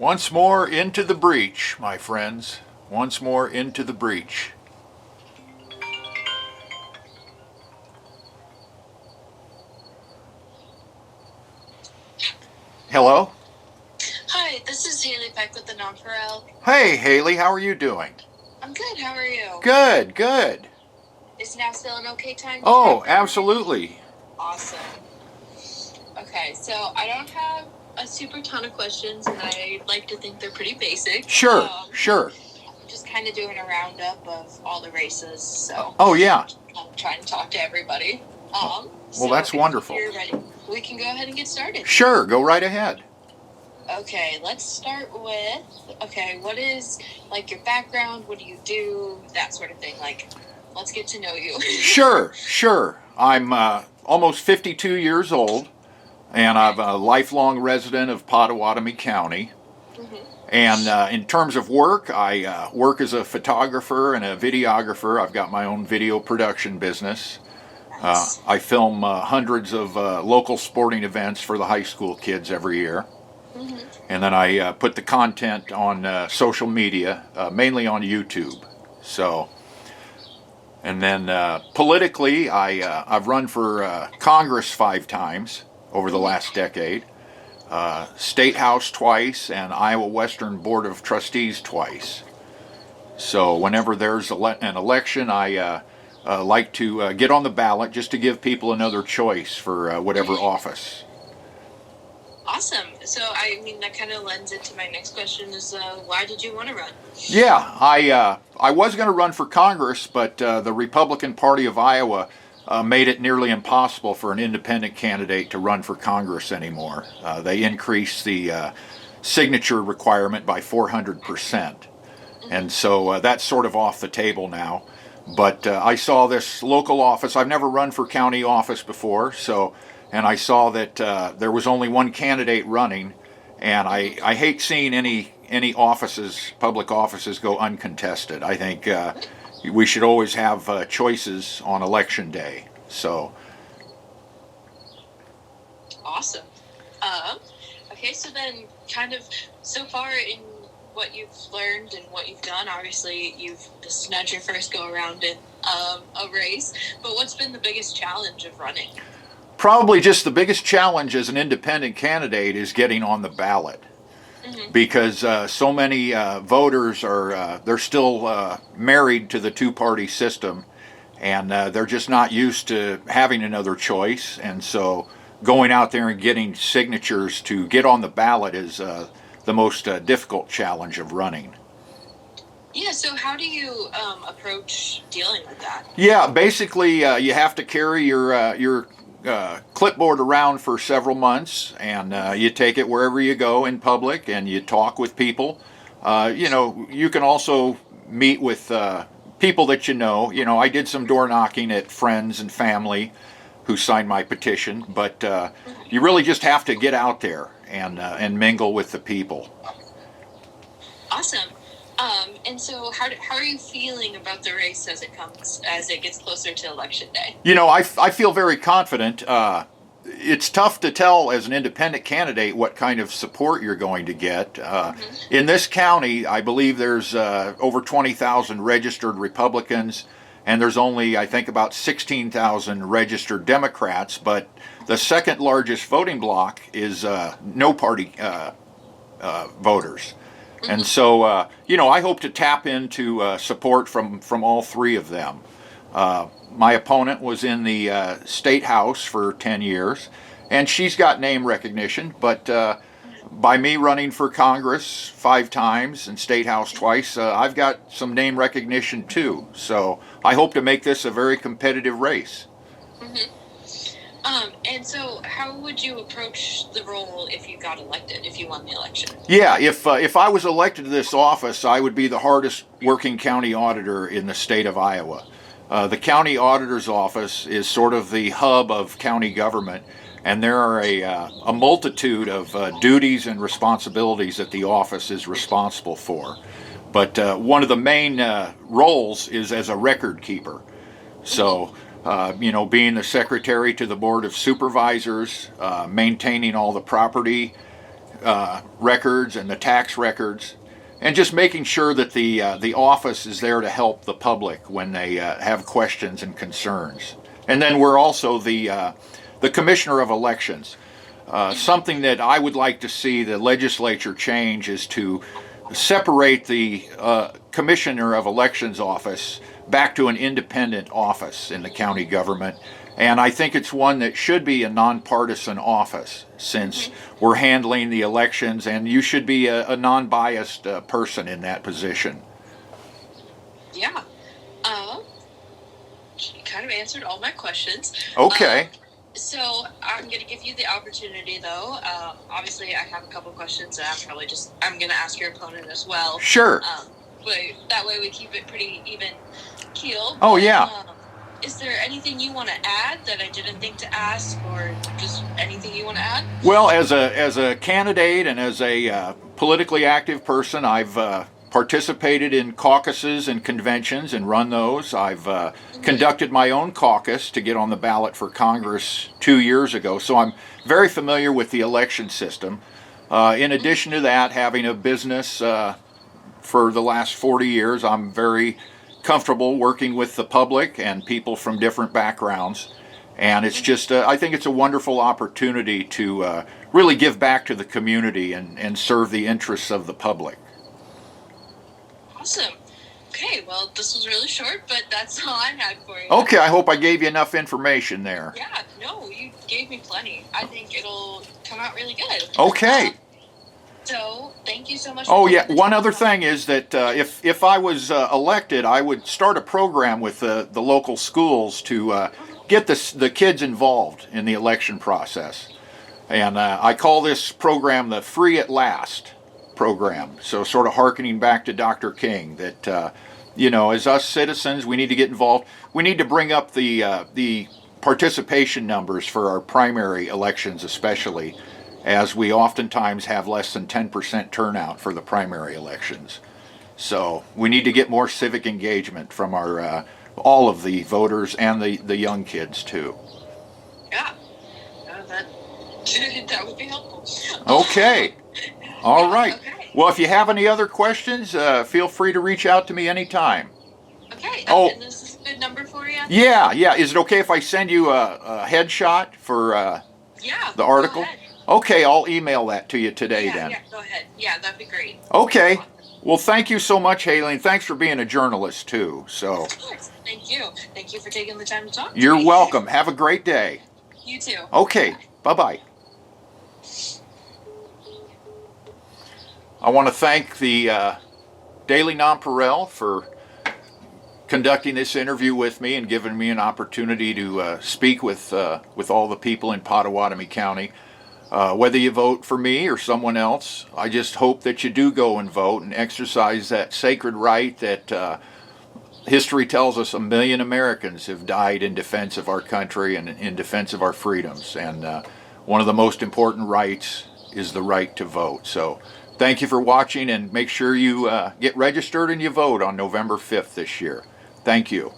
Once more into the breach, my friends. Once more into the breach. Hello? Hi, this is Haley Peck with the Nonpareil. Hey, Haley, how are you doing? I'm good, how are you? Good, good. Is now still an okay time? Oh, absolutely. Awesome. Okay, so I don't have a super ton of questions, and I like to think they're pretty basic. Sure, sure. I'm just kind of doing a roundup of all the races, so... Oh, yeah. I'm trying to talk to everybody. Well, so that's wonderful. If you're ready, we can go ahead and get started. Sure, go right ahead. Okay, let's start with, what is, your background? What do you do? That sort of thing. Let's get to know you. Sure. I'm almost 52 years old, and I'm a lifelong resident of Pottawatomie County. Mm-hmm. And in terms of work, I work as a photographer and a videographer. I've got my own video production business. Nice. I film hundreds of local sporting events for the high school kids every year. Mm-hmm. And then I put the content on social media, mainly on YouTube. So, and then politically, I've run for Congress 5 times over the last decade, State House twice, and Iowa Western Board of Trustees twice. So whenever there's an election, I like to get on the ballot just to give people another choice for whatever office. Awesome. So, that kind of lends into my next question is, why did you want to run? Yeah, I was going to run for Congress, but the Republican Party of Iowa made it nearly impossible for an independent candidate to run for Congress anymore. They increased the signature requirement by 400%. And so that's sort of off the table now. But I saw this local office. I've never run for county office before, and I saw that there was only one candidate running, and I hate seeing any offices, public offices, go uncontested. I think we should always have choices on election day. So. Awesome. Okay, so then so far in what you've learned and what you've done, obviously this is not your first go around in a race, but what's been the biggest challenge of running? Probably just the biggest challenge as an independent candidate is getting on the ballot. Mm-hmm. Because so many voters they're still married to the two-party system, and they're just not used to having another choice. And so going out there and getting signatures to get on the ballot is the most difficult challenge of running. Yeah, so how do you approach dealing with that? Yeah, basically you have to carry your clipboard around for several months, and you take it wherever you go in public, and you talk with people. You can also meet with people that you know. I did some door knocking at friends and family who signed my petition, but you really just have to get out there and mingle with the people. Awesome. And so how are you feeling about the race as it gets closer to election day? I feel very confident. It's tough to tell as an independent candidate what kind of support you're going to get. In this county, I believe there's over 20,000 registered Republicans, and there's only, I think, about 16,000 registered Democrats, but the second largest voting bloc is no-party voters. And so, I hope to tap into support from all three of them. My opponent was in the State House for 10 years, and she's got name recognition, but by me running for Congress 5 times and State House twice, I've got some name recognition too. So I hope to make this a very competitive race. Mm-hmm. And so how would you approach the role if you got elected, if you won the election? Yeah, if I was elected to this office, I would be the hardest working county auditor in the state of Iowa. The county auditor's office is sort of the hub of county government, and there are a multitude of duties and responsibilities that the office is responsible for. But one of the main roles is as a record keeper. So, being the secretary to the Board of Supervisors, maintaining all the property, records and the tax records, and just making sure that the office is there to help the public when they have questions and concerns. And then we're also the Commissioner of Elections. Something that I would like to see the legislature change is to separate the Commissioner of Elections office back to an independent office in the county government. And I think it's one that should be a nonpartisan office, since we're handling the elections, and you should be a non-biased person in that position. Yeah. You kind of answered all my questions. Okay. So I'm going to give you the opportunity, though. Obviously, I have a couple questions, and I'm going to ask your opponent as well. Sure. But that way we keep it pretty even keel. Oh, yeah. Is there anything you want to add that I didn't think to ask, or just anything you want to add? Well, as a candidate and as a politically active person, I've participated in caucuses and conventions and run those. I've conducted my own caucus to get on the ballot for Congress 2 years ago, so I'm very familiar with the election system. In addition to that, having a business for the last 40 years, I'm very comfortable working with the public and people from different backgrounds. And it's just, I think it's a wonderful opportunity to really give back to the community and serve the interests of the public. Awesome. Okay, well, this was really short, but that's all I had for you. Okay, I hope I gave you enough information there. Yeah, no, you gave me plenty. I think it'll come out really good. Okay. So, thank you so much. Oh, yeah, one other thing is that if I was elected, I would start a program with the local schools to get the kids involved in the election process. And I call this program the Free at Last program. So sort of hearkening back to Dr. King, that as us citizens, we need to get involved. We need to bring up the participation numbers for our primary elections, especially, as we oftentimes have less than 10% turnout for the primary elections. So we need to get more civic engagement from our all of the voters and the young kids too. Yeah, that would be helpful. Okay. All right. Okay. Well, if you have any other questions, feel free to reach out to me anytime. Okay. Oh. And this is a good number for you? Yeah. Is it okay if I send you a headshot for the article? Go ahead. Okay, I'll email that to you today then. Yeah, go ahead. Yeah, that'd be great. Okay. Well, thank you so much, Haley, and thanks for being a journalist too. So. Of course. Thank you. Thank you for taking the time to talk to You're me. welcome. Have a great day. You too. Okay. Bye-bye. I want to thank the Daily Nonpareil for conducting this interview with me and giving me an opportunity to speak with all the people in Pottawatomie County. Whether you vote for me or someone else, I just hope that you do go and vote and exercise that sacred right that history tells us 1 million Americans have died in defense of our country and in defense of our freedoms. And one of the most important rights is the right to vote. So thank you for watching, and make sure you get registered and you vote on November 5th this year. Thank you.